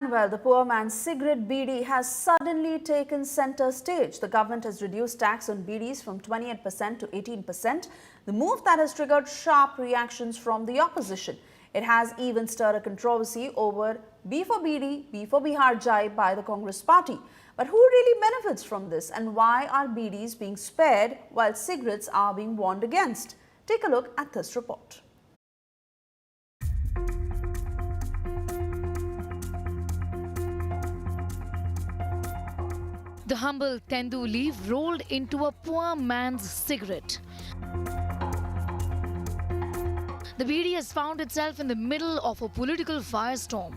Well, the poor man's cigarette Beedi has suddenly taken center stage. The government has reduced tax on beedis from 28% to 18%, the move that has triggered sharp reactions from the opposition. It has even stirred a controversy over B for Beedi, B for Bihar Jai by the Congress party. But who really benefits from this, and why are beedis being spared while cigarettes are being warned against? Take a look at this report. The humble tendu leaf rolled into a poor man's cigarette. The Beedi has found itself in the middle of a political firestorm.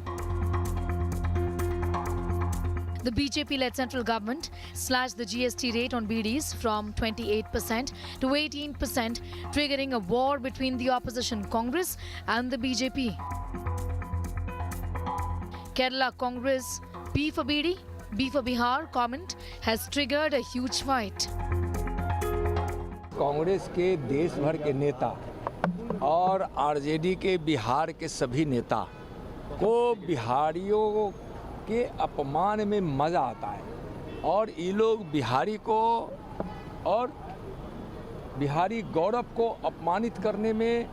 The BJP-led central government slashed the GST rate on beedis from 28% to 18%, triggering a war between the opposition Congress and the BJP. Kerala Congress B for Beedi, B for Bihar comment has triggered a huge fight. Congress के देश भर के नेता और RJD के बिहार के सभी नेता को बिहारियों के अपमान में मज़ा आता है और ये लोग बिहारी को और बिहारी गौरव को अपमानित करने में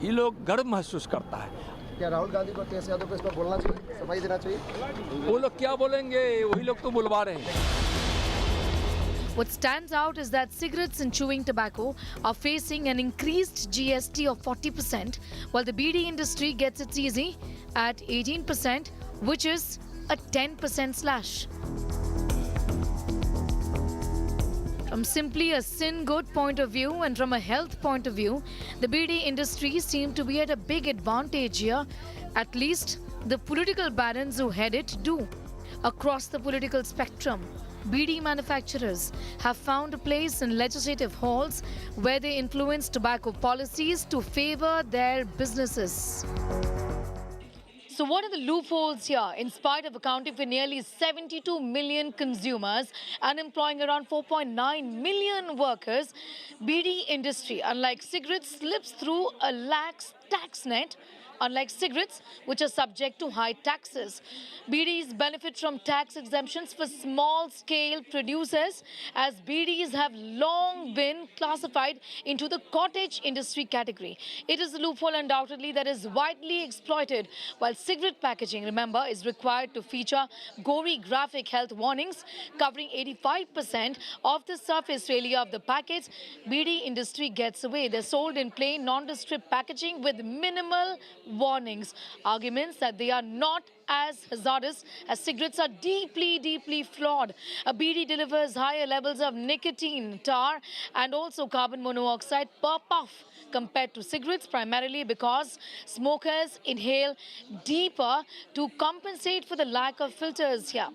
ये लोग गर्व महसूस करता है। क्या राहुल गांधी को तेज यादव को इस पर बोलना चाहिए, सफाई देना चाहिए? वो लोग क्या बोलेंगे, वही लोग तो बुलवा रहे हैं। What stands out is that cigarettes and chewing tobacco are facing an increased GST of 40%, while the beedi industry gets its easy at 18%, which is a 10% slash. From simply a sin-good point of view and from a health point of view, the beedi industry seem to be at a big advantage here. At least the political barons who head it do. Across the political spectrum, beedi manufacturers have found a place in legislative halls where they influence tobacco policies to favor their businesses. So what are the loopholes here? In spite of accounting for nearly 72 million consumers and employing around 4.9 million workers, beedi industry, unlike cigarettes, slips through a lax tax net. Unlike cigarettes, which are subject to high taxes. Beedis benefit from tax exemptions for small-scale producers, as beedis have long been classified into the cottage industry category. It is a loophole undoubtedly that is widely exploited, while cigarette packaging, remember, is required to feature gory graphic health warnings covering 85% of the surface area of the packets. Beedi industry gets away. They're sold in plain nondescript packaging with minimal warnings. Arguments that they are not as hazardous as cigarettes are deeply flawed. A beedi delivers higher levels of nicotine, tar and also carbon monoxide per puff compared to cigarettes, primarily because smokers inhale deeper to compensate for the lack of filters here.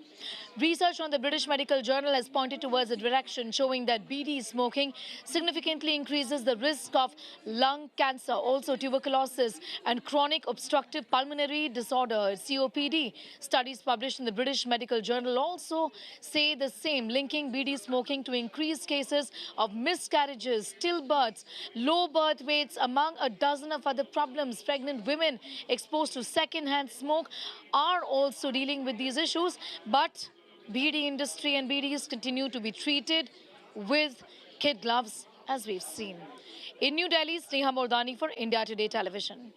Research on the British Medical Journal has pointed towards a direction showing that beedi smoking significantly increases the risk of lung cancer, also tuberculosis and chronic obstructive pulmonary disorder, COPD. Studies published in the British Medical Journal also say the same, linking beedi smoking to increased cases of miscarriages, stillbirths, low birth weights, among a dozen of other problems. Pregnant women exposed to second-hand smoke are also dealing with these issues, but beedi industry and beedis continue to be treated with kid gloves, as we've seen. In New Delhi, Sneha Mordani for India Today Television.